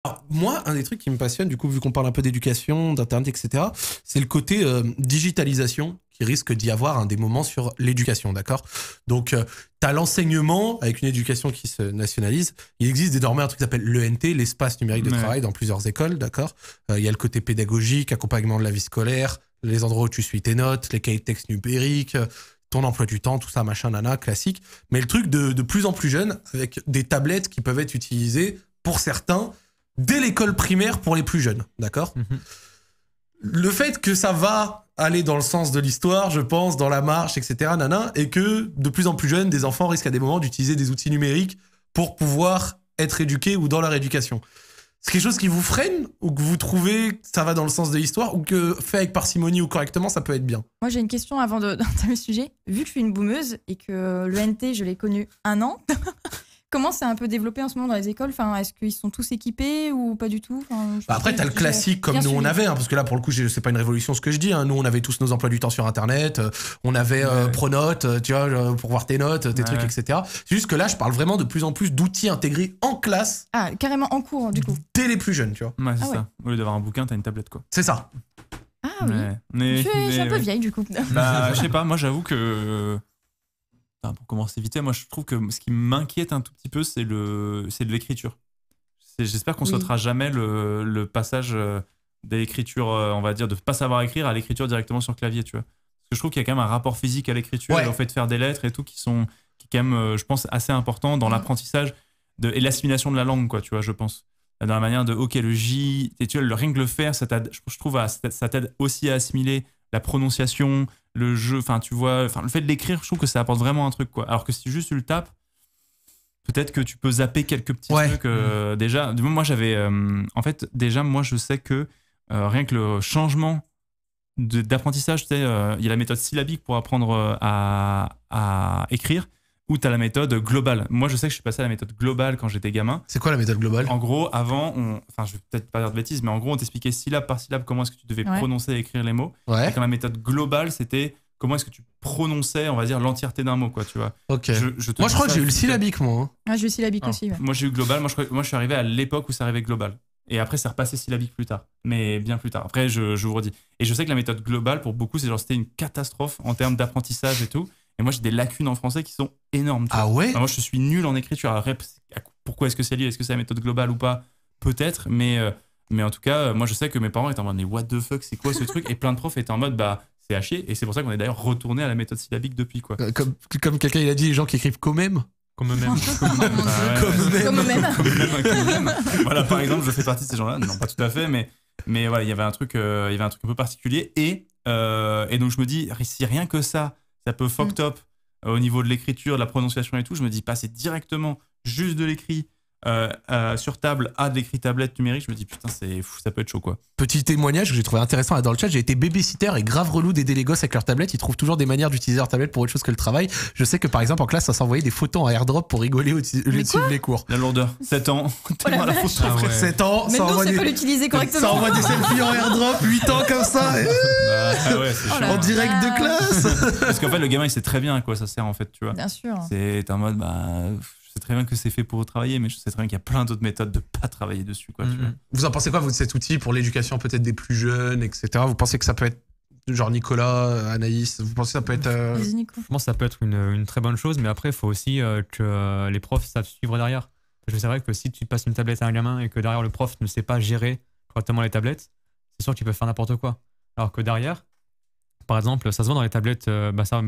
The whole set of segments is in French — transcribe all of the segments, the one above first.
Alors, moi, un des trucs qui me passionne, du coup, vu qu'on parle un peu d'éducation, d'internet, etc., c'est le côté digitalisation qui risque d'y avoir des moments sur l'éducation, d'accord? Donc, t'as l'enseignement avec une éducation qui se nationalise. Il existe désormais un truc qui s'appelle l'ENT, l'espace numérique de travail, dans plusieurs écoles, d'accord? Il y a le côté pédagogique, accompagnement de la vie scolaire, les endroits où tu suis tes notes, les cahiers de texte numériques, ton emploi du temps, tout ça, machin, nana, classique. Mais le truc de plus en plus jeune, avec des tablettes qui peuvent être utilisées pour certains dès l'école primaire pour les plus jeunes, d'accord? Le fait que ça va aller dans le sens de l'histoire, je pense, dans la marche, etc., nana, et que de plus en plus jeunes, des enfants risquent à des moments d'utiliser des outils numériques pour pouvoir être éduqués ou dans leur éducation. C'est quelque chose qui vous freine ou que vous trouvez que ça va dans le sens de l'histoire ou que fait avec parcimonie ou correctement, ça peut être bien? Moi, j'ai une question avant d'entamer le sujet. Vu que je suis une boumeuse et que l'ENT, je l'ai connu 1 an, comment c'est un peu développé en ce moment dans les écoles? Enfin, est-ce qu'ils sont tous équipés ou pas du tout? Après, t'as le classique comme nous on avait, parce que là, pour le coup, c'est pas une révolution ce que je dis. Nous, on avait tous nos emplois du temps sur Internet, on avait Pronote, tu vois, pour voir tes notes, tes trucs, etc. C'est juste que là, je parle vraiment de plus en plus d'outils intégrés en classe. Ah, carrément en cours, du coup. Dès les plus jeunes, tu vois. Ouais, c'est ça. Au lieu d'avoir un bouquin, t'as une tablette, quoi. C'est ça. Ah oui. Je suis un peu vieille, du coup. Bah, je sais pas, moi, j'avoue que... pour commencer vite, moi je trouve que ce qui m'inquiète un tout petit peu, c'est de l'écriture. J'espère qu'on ne sautera jamais le passage de l'écriture, on va dire, de ne pas savoir écrire à l'écriture directement sur le clavier, tu vois. Parce que je trouve qu'il y a quand même un rapport physique à l'écriture, et au fait de faire des lettres et tout, qui est quand même, je pense, assez important dans l'apprentissage et l'assimilation de la langue, quoi, tu vois, je pense. Dans la manière de, ok, le J, et tu vois, rien que le faire, ça t'aide aussi à assimiler la prononciation, le jeu, enfin tu vois, le fait de l'écrire, je trouve que ça apporte vraiment un truc, quoi. Alors que si juste tu le tapes, peut-être que tu peux zapper quelques petits trucs. Déjà, moi j'avais, en fait, déjà moi je sais que rien que le changement d'apprentissage, tu sais, il y a la méthode syllabique pour apprendre à écrire, ou tu as la méthode globale. Moi, je sais que je suis passé à la méthode globale quand j'étais gamin. C'est quoi la méthode globale? En gros, avant, je vais peut-être pas dire de bêtises, mais en gros, on t'expliquait syllabe par syllabe comment est-ce que tu devais prononcer et écrire les mots. Et quand la méthode globale, c'était comment est-ce que tu prononçais, on va dire, l'entièreté d'un mot, quoi, tu vois. Ok. Moi, je crois que j'ai eu le syllabique, moi. Ah, j'ai eu le syllabique aussi. Ouais. Moi, j'ai eu global. Moi, je suis arrivé à l'époque où ça arrivait global. Et après, c'est repassé syllabique plus tard. Mais bien plus tard. Après, je vous redis. Et je sais que la méthode globale, pour beaucoup, c'était une catastrophe en termes d'apprentissage et tout. Et moi, j'ai des lacunes en français qui sont énormes. Ah ouais? Moi, je suis nul en écriture. Alors, pourquoi est-ce que c'est lié? Est-ce que c'est la méthode globale ou pas? Peut-être. Mais en tout cas, moi, je sais que mes parents étaient en mode, mais what the fuck, c'est quoi ce truc? Et plein de profs étaient en mode, bah, c'est à chier. Et c'est pour ça qu'on est d'ailleurs retourné à la méthode syllabique depuis, quoi. Comme quelqu'un, il a dit, les gens qui écrivent quand même. Comme eux-mêmes. Comme eux-mêmes. Voilà, par exemple, je fais partie de ces gens-là. Non, pas tout à fait, mais voilà, il y avait un truc un peu particulier. Et donc, je me dis, si rien que ça peut fucked up au niveau de l'écriture, de la prononciation et tout, je me dis, passer directement juste de l'écrit sur table à de l'écrit tablette numérique, je me dis, putain, ça peut être chaud, quoi. Petit témoignage que j'ai trouvé intéressant là dans le chat, j'ai été babysitter et grave relou d'aider les gosses avec leur tablette. Ils trouvent toujours des manières d'utiliser leur tablette pour autre chose que le travail. Je sais que par exemple en classe, ça s'envoyait des photos en airdrop pour rigoler au lieu de suivre les cours. La lourdeur, 7 ans. Voilà, la fausse 7 ans, mais non, c'est pas l'utiliser correctement. Ça envoie des selfies en airdrop, 8 ans comme ça. En direct de classe. Parce qu'en fait, le gamin, il sait très bien à quoi ça sert, en fait, tu vois. Bien sûr. C'est un mode, je sais très bien que c'est fait pour travailler, mais je sais très bien qu'il y a plein d'autres méthodes de pas travailler dessus, quoi. Tu vois. Vous en pensez quoi, vous, de cet outil pour l'éducation peut-être des plus jeunes, etc. Vous pensez que ça peut être, genre Nicolas, Anaïs, vous pensez que ça peut être... Je pense que ça peut être une très bonne chose, mais après, il faut aussi que les profs savent suivre derrière. Parce que c'est vrai que si tu passes une tablette à un gamin et que derrière le prof ne sait pas gérer correctement les tablettes, c'est sûr qu'il peut faire n'importe quoi. Alors que derrière, par exemple, ça se voit dans les tablettes,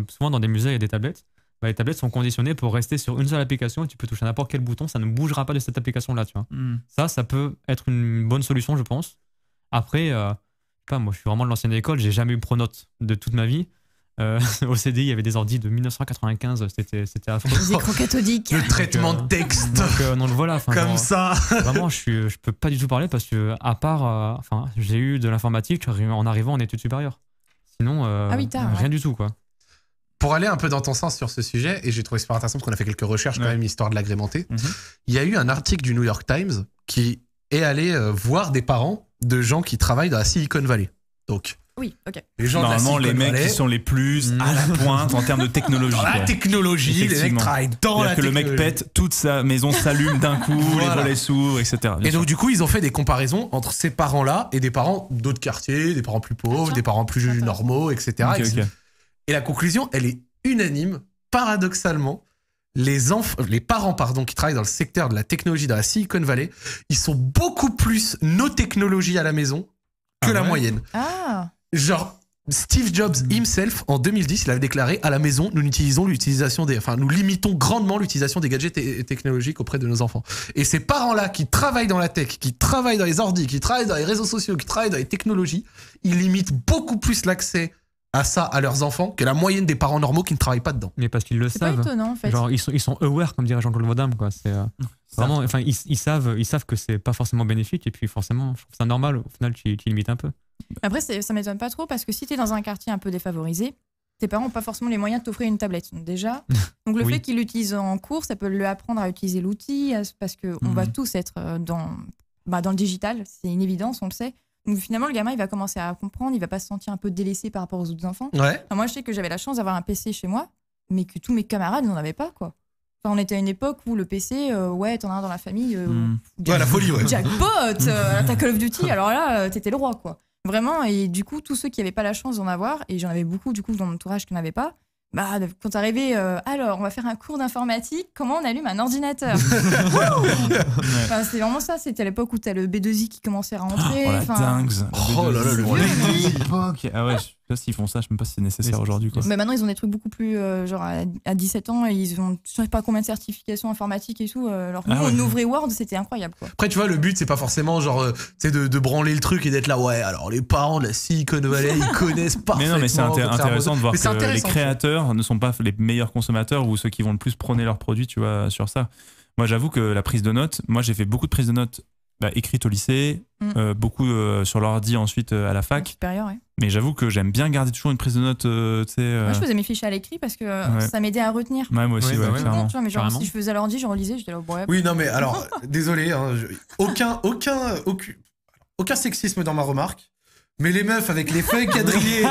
souvent dans des musées, il y a des tablettes. Les tablettes sont conditionnées pour rester sur une seule application et tu peux toucher n'importe quel bouton, ça ne bougera pas de cette application-là, tu vois. Ça peut être une bonne solution, je pense. Après, moi, je suis vraiment de l'ancienne école, j'ai jamais eu Pronote de toute ma vie. Au CDI, il y avait des ordis de 1995, c'était affreux. Des écrans cathodiques. Le traitement de texte. Donc voilà. Comme ça. Vraiment, je peux pas du tout parler parce que, à part, j'ai eu de l'informatique en arrivant en études supérieures. Sinon, rien du tout, quoi. Pour aller un peu dans ton sens sur ce sujet, et j'ai trouvé super intéressant parce qu'on a fait quelques recherches quand même, histoire de l'agrémenter, il y a eu un article du New York Times qui est allé voir des parents de gens qui travaillent dans la Silicon Valley. Donc, Oui, ok. Les gens Normalement, de la les Silicon mecs Valley, qui sont les plus à la pointe en termes de technologie. dans la quoi. technologie, les mecs Effectivement. travaillent dans la C'est-à-dire que le technologie. mec pète, toute sa maison s'allume d'un coup, Voilà. les volets s'ouvrent, etc. Bien Et sûr. donc, du coup, ils ont fait des comparaisons entre ces parents-là et des parents d'autres quartiers, des parents plus pauvres, Tiens. des parents plus Intéressant. normaux, etc. Ok, ok. Et la conclusion, elle est unanime. Paradoxalement, les parents qui travaillent dans le secteur de la technologie dans la Silicon Valley, ils sont beaucoup plus no technologie à la maison que Ah la ouais moyenne. Ah, Genre, Steve Jobs himself, en 2010, il avait déclaré à la maison, nous limitons grandement l'utilisation des gadgets technologiques auprès de nos enfants. Et ces parents-là qui travaillent dans la tech, qui travaillent dans les ordis, qui travaillent dans les réseaux sociaux, qui travaillent dans les technologies, ils limitent beaucoup plus l'accès à ça à leurs enfants que la moyenne des parents normaux qui ne travaillent pas dedans. Mais parce qu'ils le c'est pas savent. étonnant en fait. Genre, ils sont aware, comme dirait Jean-Claude Van Damme, quoi. C'est vraiment, enfin, ils savent que c'est pas forcément bénéfique, et puis forcément, je trouve ça normal. Au final, tu limites un peu. Après, ça m'étonne pas trop parce que si t'es dans un quartier un peu défavorisé, tes parents n'ont pas forcément les moyens de t'offrir une tablette. Donc déjà, donc le Oui. fait qu'ils l'utilisent en cours, ça peut lui apprendre à utiliser l'outil parce qu'on va tous être dans le digital, c'est une évidence, on le sait. Donc finalement, le gamin, il va commencer à comprendre, il va pas se sentir un peu délaissé par rapport aux autres enfants. Ouais. Enfin, moi, je sais que j'avais la chance d'avoir un PC chez moi, mais que tous mes camarades n'en avaient pas, quoi. Enfin, on était à une époque où le PC, ouais, t'en as un dans la famille. Ouais, la folie, ouais. Jackpot, t'as Call of Duty, alors là, t'étais le roi, quoi. Vraiment, et du coup, tous ceux qui n'avaient pas la chance d'en avoir, et j'en avais beaucoup, du coup, dans mon entourage qui n'en avaient pas, bah, quand t'arrivais, alors, on va faire un cours d'informatique, comment on allume un ordinateur Enfin, c'est vraiment ça, c'était à l'époque où t'as le B2I qui commençait à rentrer. Oh la enfin, dingue. Oh là là, le l'époque. Ah ouais, je sais pas s'ils font ça, je sais même pas si c'est nécessaire Mais aujourd'hui. Quoi. Mais maintenant, ils ont des trucs beaucoup plus, genre à 17 ans, et ils ont je sais pas combien de certifications informatiques et tout. Alors que nous, on ouvrait Word, c'était incroyable, quoi. Après, tu vois, le but, c'est pas forcément genre, tu sais, de branler le truc et d'être là, ouais, alors les parents de la Silicon Valley, ils connaissent Mais parfaitement. non, mais c'est intéressant de voir Mais c'est que les intéressant. créateurs ne sont pas les meilleurs consommateurs ou ceux qui vont le plus prôner leurs produits, tu vois, sur ça. Moi, j'avoue que la prise de notes, moi, j'ai fait beaucoup de prises de notes écrites au lycée, beaucoup sur l'ordi ensuite à la fac. Supérieur, ouais. Mais j'avoue que j'aime bien garder toujours une prise de notes, tu sais. Moi, je faisais mes fichiers à l'écrit parce que Ouais. ça m'aidait à retenir. Ouais, moi aussi, Ouais, bah ouais. clairement. Tu vois, mais genre, Carrément. si je faisais à l'ordi, je relisais, j'étais là, ouais. Oui, non, mais alors, désolé, hein, aucun sexisme dans ma remarque. Mais les meufs avec les feuilles quadrillées,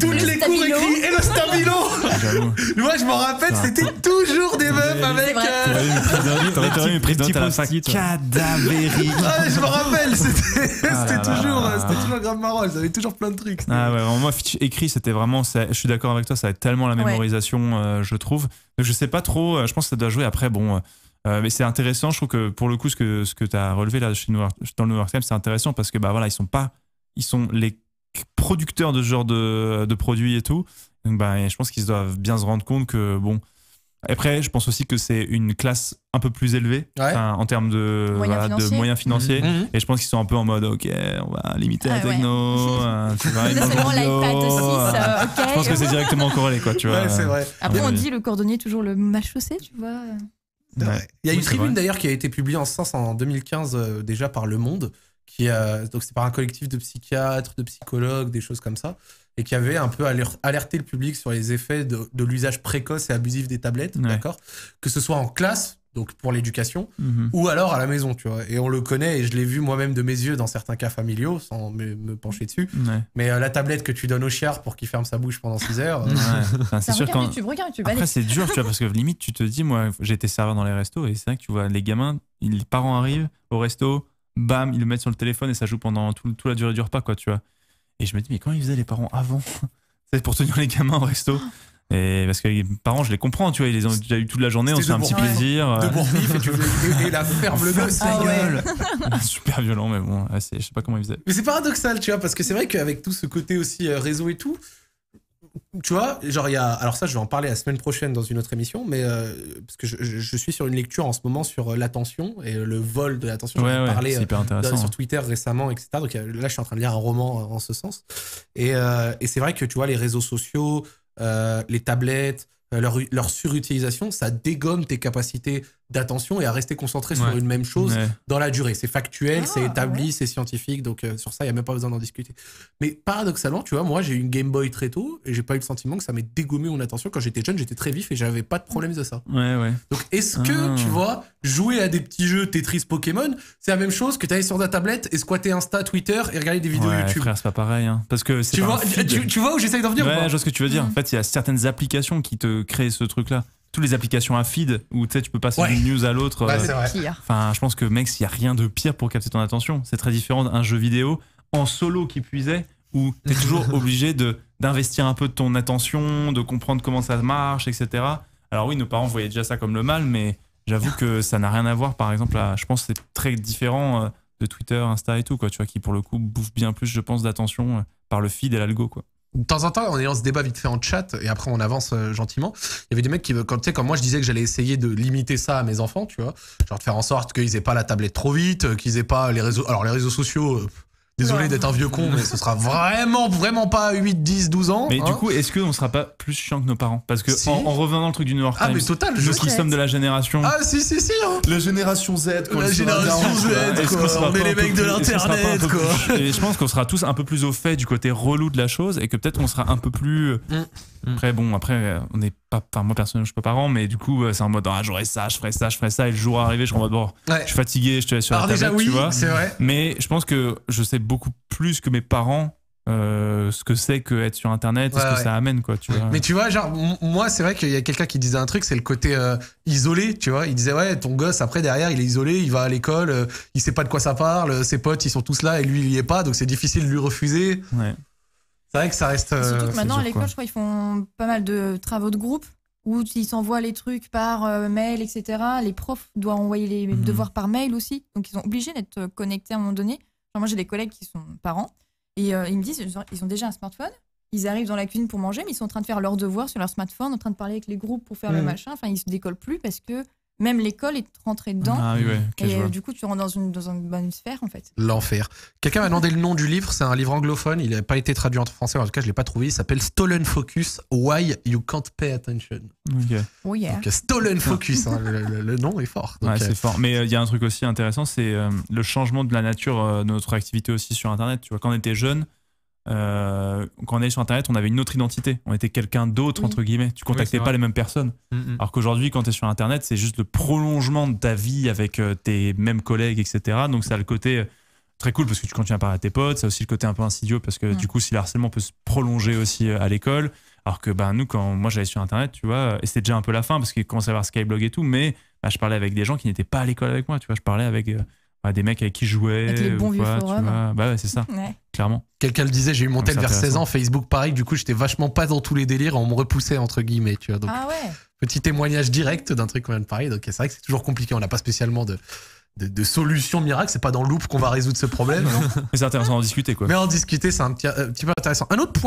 toutes Le les cours stabilo. écrits et le stabilo. J'avoue. Moi, je m'en rappelle, Putain. c'était toujours des meufs C'est avec. vrai. T'aurais eu une prise de notes à la fac post-it, ouais. cadavérique. Ah, je me rappelle, c'était Ah là là. c'était toujours grave marrant. Ils avaient toujours plein de trucs. Ah ouais, vraiment, moi, écrit, c'était vraiment. Je suis d'accord avec toi, ça va être tellement la Ouais. mémorisation, je trouve. Donc, je sais pas trop, je pense que ça doit jouer après. Bon, mais c'est intéressant, je trouve que pour le coup, ce que tu as relevé là dans le New York Times, c'est intéressant parce que bah, voilà, ils sont les producteurs de ce genre de produits et tout. Donc, bah, je pense qu'ils doivent bien se rendre compte que, bon. Après, je pense aussi que c'est une classe un peu plus élevée en termes de moyens financiers. Mhm. Et je pense qu'ils sont un peu en mode, ok, on va limiter la Ah ouais. techno. Tu vois, Là, c'est vraiment l'iPad 6, ok. Je pense que c'est directement corrélé, quoi, tu vois. Ouais, c'est vrai. Après, on Ouais. dit le cordonnier est toujours le mal chaussé, tu vois. C'est vrai. Il y a Oui, une c'est tribune vrai. d'ailleurs qui a été publiée en ce sens en 2015 déjà par Le Monde, donc c'est par un collectif de psychiatres, de psychologues, des choses comme ça, et qui avait un peu alerté le public sur les effets de l'usage précoce et abusif des tablettes, Ouais. d'accord, que ce soit en classe, donc pour l'éducation, Mhm. ou alors à la maison, tu vois. Et on le connaît, et je l'ai vu moi-même de mes yeux dans certains cas familiaux, sans me pencher dessus. Ouais. Mais la tablette que tu donnes au chiard pour qu'il ferme sa bouche pendant 6 heures, Ouais. Enfin, c'est sûr Regarde quand. YouTube, regarde YouTube. Après, allez. c'est dur, tu vois, parce que limite, tu te dis, moi, j'ai été serveur dans les restos, et c'est vrai que tu vois, les gamins, les parents arrivent au resto, bam, ils le mettent sur le téléphone et ça joue pendant toute la durée du repas, quoi, tu vois. Et je me dis, mais comment ils faisaient les parents avant? C'est pour tenir les gamins au resto. Et parce que les parents, je les comprends, tu vois, ils les ont déjà eu toute la journée, on se fait un petit C'était de plaisir. de bourre-pif, et la ferme le gosse. Ah ouais. Super violent, mais bon, je sais pas comment ils faisaient. Mais c'est paradoxal, tu vois, parce que c'est vrai qu'avec tout ce côté aussi réseau et tout, tu vois, genre il y a... Alors ça, je vais en parler la semaine prochaine dans une autre émission, mais parce que je suis sur une lecture en ce moment sur l'attention et le vol de l'attention. J'en ai Ouais, parlé c'est hyper intéressant. sur Twitter récemment, etc. Donc là, je suis en train de lire un roman en ce sens. Et c'est vrai que, tu vois, les réseaux sociaux, les tablettes, leur surutilisation, ça dégomme tes capacités d'attention et à rester concentré sur Ouais. une même chose Ouais. dans la durée. C'est factuel, Ah, c'est établi, ouais. c'est scientifique, donc sur ça, il n'y a même pas besoin d'en discuter. Mais paradoxalement, tu vois, moi, j'ai eu une Game Boy très tôt et j'ai pas eu le sentiment que ça m'ait dégommé mon attention. Quand j'étais jeune, j'étais très vif et j'avais pas de problème de ça. Ouais. Donc, est-ce que, Ah. tu vois, jouer à des petits jeux Tetris, Pokémon, c'est la même chose que t'aller sur ta tablette et squatter Insta, Twitter et regarder des vidéos Ouais, YouTube? frère, c'est pas pareil. Hein. Parce que c'est Tu pas vois, un feed. tu vois où j'essaye d'en venir ou Ouais, pas? je vois ce que tu veux dire. En fait, il y a certaines applications qui te créent ce truc-là. Toutes les applications à feed où tu sais, tu peux passer Ouais. d'une news à l'autre. Ouais, c'est vrai. Pire. Enfin, je pense que, mec, s'il y a rien de pire pour capter ton attention, c'est très différent d'un jeu vidéo en solo qui puisait où t'es toujours obligé d'investir un peu de ton attention, de comprendre comment ça marche, etc. Alors oui, nos parents voyaient déjà ça comme le mal, mais j'avoue que ça n'a rien à voir, par exemple, je pense que c'est très différent de Twitter, Insta et tout, quoi, tu vois, qui pour le coup bouffe bien plus, je pense, d'attention par le feed et l'algo, quoi. De temps en temps, en ayant ce débat vite fait en chat, et après on avance gentiment, il y avait des mecs qui, quand moi je disais que j'allais essayer de limiter ça à mes enfants, tu vois, genre de faire en sorte qu'ils aient pas la tablette trop vite, qu'ils aient pas les réseaux. Alors les réseaux sociaux, désolé Ouais. d'être un vieux con, mais ce sera vraiment pas 8, 10, 12 ans. Mais hein. du coup, est-ce qu'on sera pas plus chiant que nos parents? Parce que Si. en revenant dans le truc du New York Ah, Times, mais total, nous je qui sais. sommes de la génération. Ah, si, hein. La génération Z, La génération Z, quoi. On est les mecs de l'internet, quoi. Et je pense qu'on sera tous un peu plus au fait du côté relou de la chose et que peut-être qu'on sera un peu plus. Après, on n'est pas. Enfin, moi personnellement, je suis pas parent, mais du coup, c'est en mode j'aurai ça, je ferai ça. Et le jour arrivé, je suis en mode bon, Ouais. je suis fatigué, je te laisse sur Alors la déjà, tablette, oui, tu vois. c'est vrai. Mais je pense que je sais beaucoup plus que mes parents ce que c'est que être sur internet et ce Ouais, que ouais. ça amène, quoi, tu vois. Mais tu vois, genre, moi, c'est vrai qu'il y a quelqu'un qui disait un truc, c'est le côté isolé, tu vois. Il disait, ouais, ton gosse, après, derrière, il est isolé, il va à l'école, il sait pas de quoi ça parle, ses potes, ils sont tous là et lui, il y est pas, donc c'est difficile de lui refuser. Ouais. C'est vrai que ça reste. Surtout que c'est maintenant, à dur, l'école, quoi. je crois qu'ils font pas mal de travaux de groupe où ils s'envoient les trucs par mail, etc. Les profs doivent envoyer les devoirs par mail aussi. Donc, ils sont obligés d'être connectés à un moment donné. Genre, moi, j'ai des collègues qui sont parents et ils me disent ils ont déjà un smartphone. Ils arrivent dans la cuisine pour manger, mais ils sont en train de faire leurs devoirs sur leur smartphone, en train de parler avec les groupes pour faire le machin. Enfin, ils se décollent plus parce que même l'école est rentrée dedans. Ah oui, ouais, ok, je Et vois. du coup, tu rentres dans une sphère, en fait. L'enfer. Quelqu'un m'a demandé le nom du livre, c'est un livre anglophone, il n'a pas été traduit en français, en tout cas, je l'ai pas trouvé. Il s'appelle Stolen Focus, Why You Can't Pay Attention. Ok. Oh yeah. Donc, Stolen Focus, hein, le nom est fort. Donc, Ouais, c'est fort. Mais il y a un truc aussi intéressant, c'est le changement de la nature de notre activité aussi sur Internet. Tu vois, quand on était jeune, quand on allait sur Internet, on avait une autre identité. On était quelqu'un d'autre, Oui. entre guillemets. Tu contactais c'est pas vrai. les mêmes personnes. Alors qu'aujourd'hui, quand tu es sur Internet, c'est juste le prolongement de ta vie avec tes mêmes collègues, etc. Donc ça a le côté très cool parce que tu continues à parler à tes potes. Ça a aussi le côté un peu insidieux parce que du coup, si le harcèlement peut se prolonger aussi à l'école. Alors que nous, quand moi j'allais sur Internet, tu vois, et c'était déjà un peu la fin parce qu'il commençait à avoir Skyblog et tout, mais je parlais avec des gens qui n'étaient pas à l'école avec moi. Tu vois, je parlais avec des mecs avec qui je jouais. Avec les bons ou vieux quoi, tu forums. vois. Bah ouais, c'est ça, Ouais. clairement. Quelqu'un le disait, j'ai eu mon Donc, tel c'est vers 16 intéressant. ans, Facebook pareil, du coup, j'étais vachement pas dans tous les délires, on me repoussait, entre guillemets, tu vois. Donc, Ah ouais. petit témoignage direct d'un truc qu'on vient de parler. Donc c'est vrai que c'est toujours compliqué. On n'a pas spécialement de solution miracle. C'est pas dans le loop qu'on va résoudre ce problème. Mais c'est intéressant d'en discuter, quoi. Mais en discuter, c'est un petit peu intéressant. Un autre point